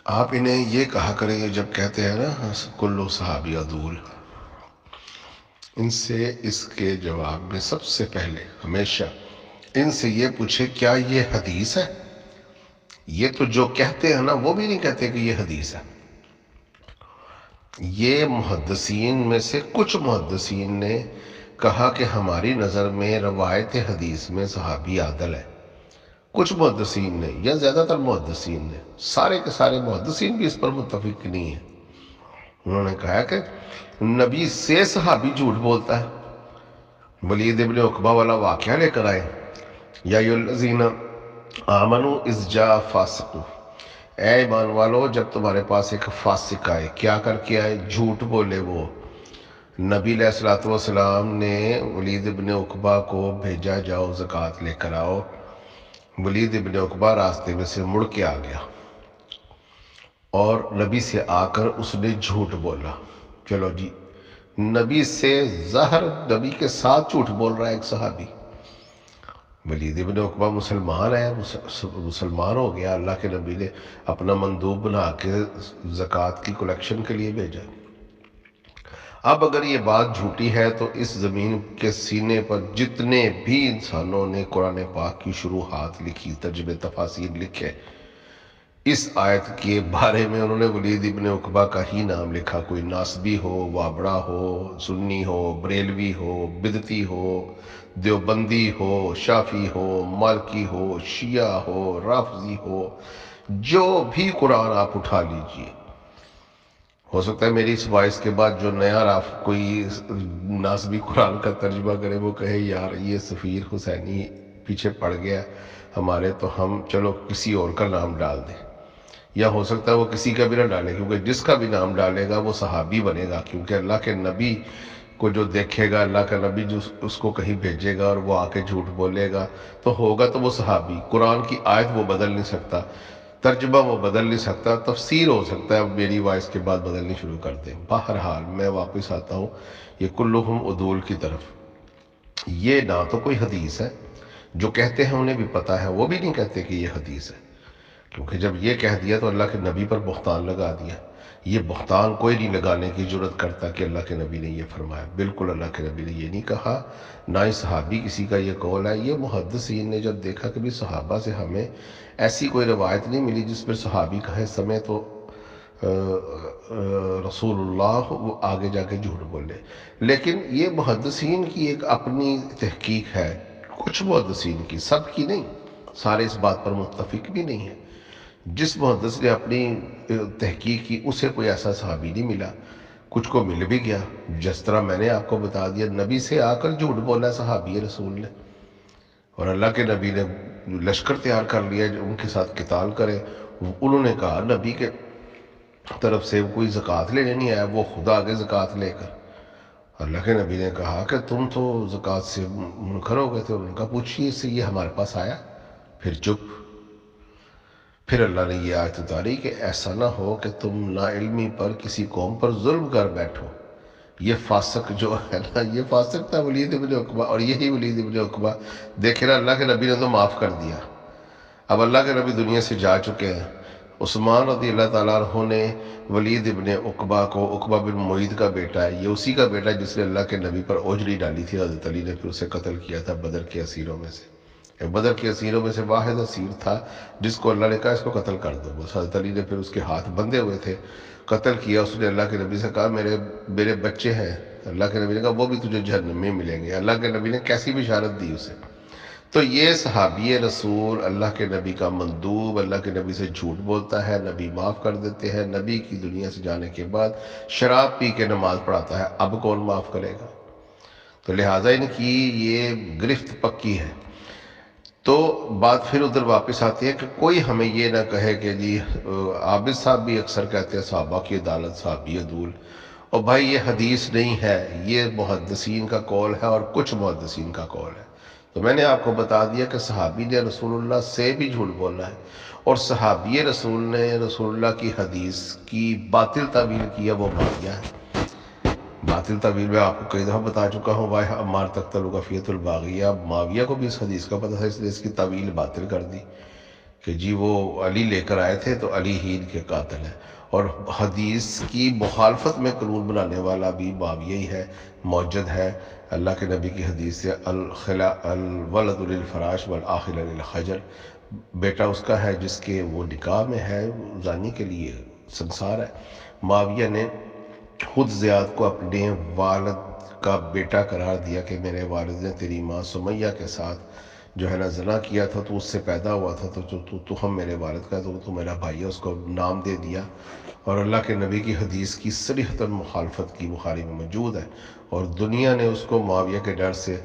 آپ انہیں یہ کہا کریں جب کہتے ہیں نا کلو صحابی عدول، ان سے اس کے جواب میں سب سے پہلے ہمیشہ ان سے یہ پوچھے کیا یہ حدیث ہے؟ یہ تو جو کہتے ہیں نا وہ بھی نہیں کہتے کہ یہ حدیث ہے۔ یہ محدثین میں سے کچھ محدثین نے کہا کہ ہماری نظر میں روایت حدیث میں صحابی عادل ہے۔ کچھ محدثین نے یا زیادہ تر محدثین نے، سارے کے سارے محدثین بھی اس پر متفق نہیں ہیں، انہوں نے کہا کہ نبی سے صحابی جھوٹ بولتا ہے۔ ولید ابن عقبہ والا واقعہ لے کر آئے، یا ایھا الذین آمنوا اذ جاء فاسق، اے ایمان والو جب تمہارے پاس ایک فاسق آئے، کیا کر کے آئے؟ جھوٹ بولے۔ وہ نبی علیہ الصلوۃ والسلام نے ولید ابن عقبہ کو بھیجا، جاؤ زکوٰۃ لے کر آؤ۔ ولید ابن عقبہ راستے میں سے مڑ کے آ گیا اور نبی سے آ کر اس نے جھوٹ بولا۔ چلو جی، نبی سے ظاہر نبی کے ساتھ جھوٹ بول رہا ہے ایک صحابی۔ ولید ابن عقبہ مسلمان ہے، مسلمان ہو گیا، اللہ کے نبی نے اپنا مندوب بنا کے زکوٰۃ کی کلیکشن کے لیے بھیجا۔ اب اگر یہ بات جھوٹی ہے تو اس زمین کے سینے پر جتنے بھی انسانوں نے قرآن پاک کی شروحات لکھی، ترجمے تفاسیر لکھے، اس آیت کے بارے میں انہوں نے ولید ابن عقبہ کا ہی نام لکھا۔ کوئی ناصبی ہو، وابڑا ہو، سنی ہو، بریلوی ہو، بدعتی ہو، دیوبندی ہو، شافعی ہو، مالکی ہو، شیعہ ہو، رافضی ہو، جو بھی قرآن آپ اٹھا لیجئے، ہو سکتا ہے میری اس وائس کے بعد جو نیا کوئی ناصبی قرآن کا ترجمہ کرے وہ کہے یار یہ سفیر حسینی پیچھے پڑ گیا ہمارے، تو ہم چلو کسی اور کا نام ڈال دیں، یا ہو سکتا ہے وہ کسی کا بھی نہ ڈالے، کیونکہ جس کا بھی نام ڈالے گا وہ صحابی بنے گا، کیونکہ اللہ کے نبی کو جو دیکھے گا، اللہ کا نبی جو اس کو کہیں بھیجے گا اور وہ آ کے جھوٹ بولے گا تو ہوگا تو وہ صحابی۔ قرآن کی آیت وہ بدل نہیں سکتا، ترجمہ وہ بدل نہیں سکتا، تفسیر ہو سکتا ہے میری وائس کے بعد بدلنی شروع کر دیں۔ بہرحال میں واپس آتا ہوں یہ کلہم عدول کی طرف۔ یہ نہ تو کوئی حدیث ہے، جو کہتے ہیں انہیں بھی پتہ ہے، وہ بھی نہیں کہتے کہ یہ حدیث ہے، کیونکہ جب یہ کہہ دیا تو اللہ کے نبی پر بہتان لگا دیا۔ یہ بہتان کوئی نہیں لگانے کی جرت کرتا کہ اللہ کے نبی نے یہ فرمایا، بالکل اللہ کے نبی نے یہ نہیں کہا، نہ ہی صحابی کسی کا یہ قول ہے۔ یہ محدثین نے جب دیکھا کہ بھی صحابہ سے ہمیں ایسی کوئی روایت نہیں ملی جس پر صحابی کہے سمے تو رسول اللہ، وہ آگے جا کے جھوٹ بولے۔ لیکن یہ محدثین کی ایک اپنی تحقیق ہے، کچھ محدثین کی، سب کی نہیں، سارے اس بات پر متفق بھی نہیں ہیں۔ جس محدث نے اپنی تحقیق کی اسے کوئی ایسا صحابی نہیں ملا، کچھ کو مل بھی گیا، جس طرح میں نے آپ کو بتا دیا نبی سے آ کر جھوٹ بولا صحابی رسول نے، اور اللہ کے نبی نے لشکر تیار کر لیا جو ان کے ساتھ قتال کرے۔ انہوں نے کہا نبی کے طرف سے کوئی زکوٰۃ لینے نہیں آیا، وہ خدا آگے زکوٰۃ لے کر۔ اللہ کے نبی نے کہا کہ تم تو زکوٰۃ سے منکر ہو گئے تھے، انہوں نے کہا پوچھیے اس سے، یہ ہمارے پاس آیا؟ پھر چپ۔ پھر اللہ نے یہ آیت اتاری کہ ایسا نہ ہو کہ تم نا علمی پر کسی قوم پر ظلم کر بیٹھو۔ یہ فاسق جو ہے نا، یہ فاسق تھا ولید ابن عقبہ، اور یہی ولید ابن عقبہ دیکھے نا اللہ کے نبی نے تو معاف کر دیا۔ اب اللہ کے نبی دنیا سے جا چکے ہیں۔ عثمان رضی اللہ تعالیٰ عنہ نے ولید ابن عقبہ کو، عقبہ بن معیط کا بیٹا ہے، یہ اسی کا بیٹا جس نے اللہ کے نبی پر اوجری ڈالی تھی، حضرت علی نے پھر اسے قتل کیا تھا بدر کے اسیروں میں سے۔ بدر کے اسیروں میں سے واحد اسیر تھا جس کو اللہ نے کہا اس کو قتل کر دو، بس حضرت علی نے پھر اس کے ہاتھ بندھے ہوئے تھے، قتل کیا۔ اس نے اللہ کے نبی سے کہا میرے بچے ہیں، اللہ کے نبی نے کہا وہ بھی تجھے جہنم میں ملیں گے۔ اللہ کے نبی نے کیسی بشارت دی اسے۔ تو یہ صحابی رسول، اللہ کے نبی کا مندوب، اللہ کے نبی سے جھوٹ بولتا ہے، نبی معاف کر دیتے ہیں، نبی کی دنیا سے جانے کے بعد شراب پی کے نماز پڑھاتا ہے، اب کون معاف کرے گا؟ تو لہٰذا ان کی یہ گرفت پکی ہے۔ تو بات پھر ادھر واپس آتی ہے کہ کوئی ہمیں یہ نہ کہے کہ جی عابد صاحب بھی اکثر کہتے ہیں صحابہ کی عدالت صحابی عدول، اور بھائی یہ حدیث نہیں ہے، یہ محدثین کا قول ہے اور کچھ محدثین کا قول ہے۔ تو میں نے آپ کو بتا دیا کہ صحابی نے رسول اللہ سے بھی جھوٹ بولا ہے، اور صحابی رسول نے رسول اللہ کی حدیث کی باطل تعبیر کیا، وہ معاویہ ہے۔ باطل تعبیر میں آپ کو کئی دفعہ بتا چکا ہوں، بھائی عمار تقتل فیۃ الباغیہ، معاویہ کو بھی اس حدیث کا پتہ تھا، اس نے اس کی تعویل باطل کر دی کہ جی وہ علی لے کر آئے تھے تو علی ہی ان کے قاتل ہے. اور حدیث کی مخالفت میں قانون بنانے والا بھی معاویہ ہی ہے، موجد ہے. اللہ کے نبی کی حدیث سے الولد للفراش والآخر للحجر، بیٹا اس کا ہے جس کے وہ نکاح میں ہے، زانی کے لیے سنسار ہے. معاویہ نے خود زیاد کو اپنے والد کا بیٹا قرار دیا کہ میرے والد نے تیری ماں سمیہ کے ساتھ جو ہے نا زنا کیا تھا، تو اس سے پیدا ہوا تھا، تو ہم میرے والد کا تو میرا بھائی ہے، اس کو نام دے دیا. اور اللہ کے نبی کی حدیث کی صریحتاً مخالفت کی بخاری میں موجود ہے. اور دنیا نے اس کو معاویہ کے ڈر سے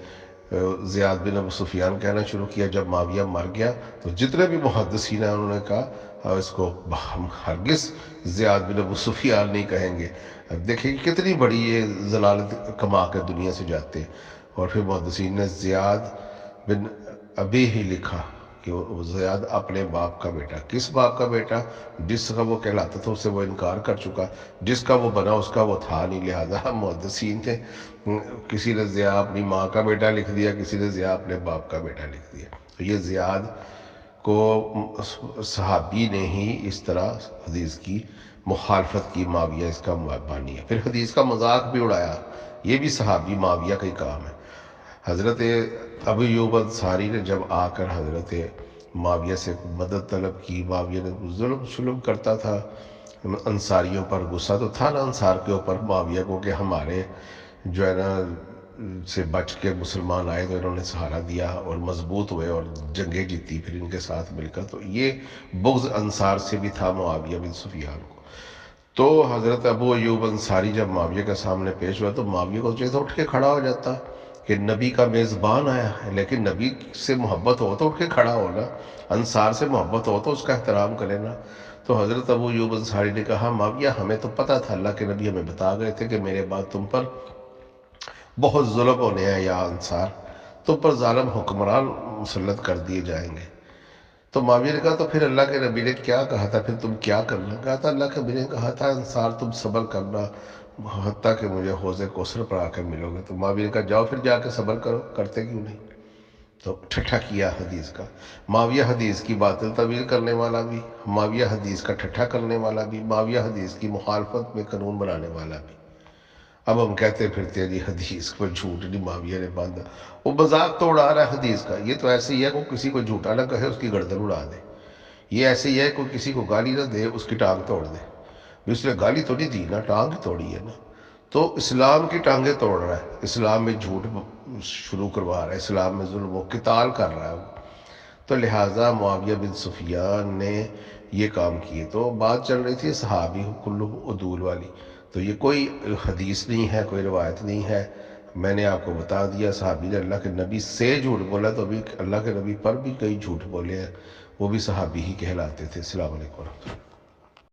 زیاد بن ابو سفیان کہنا شروع کیا. جب معاویہ مر گیا تو جتنے بھی محدثین ہیں انہوں نے کہا اس کو ہم ہرگز زیاد بن ابو سفیان نہیں کہیں گے. اب دیکھیں کتنی بڑی یہ ضلالت کما کے دنیا سے جاتے ہیں. اور پھر محدثین نے زیاد بن ابی ہی لکھا کہ وہ زیاد اپنے باپ کا بیٹا. کس باپ کا بیٹا؟ جس کا وہ کہلاتا تھا اس سے وہ انکار کر چکا، جس کا وہ بنا اس کا وہ تھا نہیں. لہذا محدثین نے کسی نے ضیاء اپنی ماں کا بیٹا لکھ دیا، کسی نے ضیاء اپنے باپ کا بیٹا لکھ دیا. تو یہ زیاد کو صحابی نے ہی اس طرح حدیث کی مخالفت کی، معاویہ اس کا بانی ہے. پھر حدیث کا مذاق بھی اڑایا، یہ بھی صحابی معاویہ کا ہی کام ہے. حضرت ابو ایوب انصاری نے جب آ کر حضرت معاویہ سے مدد طلب کی، معاویہ نے ظلم کرتا تھا انصاریوں پر. غصہ تو تھا نا انصار کے اوپر معاویہ کو کہ ہمارے جو ہے نا سے بچ کے مسلمان آئے تو انہوں نے سہارا دیا اور مضبوط ہوئے اور جنگیں جیتی پھر ان کے ساتھ مل کر. تو یہ بغض انصار سے بھی تھا معاویہ بن سفیان کو. تو حضرت ابو ایوب انصاری جب معاویہ کے سامنے پیش ہوا تو معاویہ کو چاہیے اٹھ کے کھڑا ہو جاتا کہ نبی کا میزبان آیا ہے. لیکن نبی سے محبت ہو تو اٹھ کے کھڑا ہونا، انصار سے محبت ہو تو اس کا احترام کرے نا. تو حضرت ابو ایوب انصاری نے کہا معاویہ ہمیں تو پتہ تھا، اللہ کے نبی ہمیں بتا گئے تھے کہ میرے بعد تم پر بہت ظلم ہونے ہیں یا انصار، تم پر ظالم حکمران مسلط کر دیے جائیں گے. تو معاویہ نے کہا تو پھر اللہ کے نبی نے کیا کہا تھا، پھر تم کیا کرنا؟ کہا تھا اللہ کے نبی نے کہا تھا انصار تم صبر کرنا حتیٰ کہ مجھے حوض کوثر پر آ کے ملو گے. تو معاویہ نے کہا جاؤ پھر جا کے صبر کرو، کرتے کیوں نہیں؟ تو ٹھٹھا کیا حدیث کا. معاویہ حدیث کی باطل تعویل کرنے والا بھی، معاویہ حدیث کا ٹھٹھا کرنے والا بھی، معاویہ حدیث کی مخالفت میں قانون بنانے والا بھی. اب ہم کہتے پھرتے ہیں جی حدیث کو جھوٹ نہیں معاویہ نے باندھا. وہ مذاق تو اڑا رہا ہے حدیث کا. یہ تو ایسے ہی ہے کوئی کسی کو جھوٹا نہ کہے اس کی گردن اڑا دے. یہ ایسے ہی ہے کوئی کسی کو گالی نہ دے اس کی ٹانگ توڑ دے. اس نے گالی تو نہیں دی نا، ٹانگ توڑی ہے نا. تو اسلام کی ٹانگیں توڑ رہا ہے، اسلام میں جھوٹ شروع کروا رہا ہے، اسلام میں ظلم و قتال کر رہا ہے. تو لہٰذا معاویہ بن سفیان نے یہ کام کیے. تو بات چل رہی تھی صحابی کلہم عدول والی. تو یہ کوئی حدیث نہیں ہے، کوئی روایت نہیں ہے. میں نے آپ کو بتا دیا صحابی نے اللہ کے نبی سے جھوٹ بولا تو ابھی اللہ کے نبی پر بھی کئی جھوٹ بولے ہیں، وہ بھی صحابی ہی کہلاتے تھے. السلام علیکم ورحمۃ اللہ.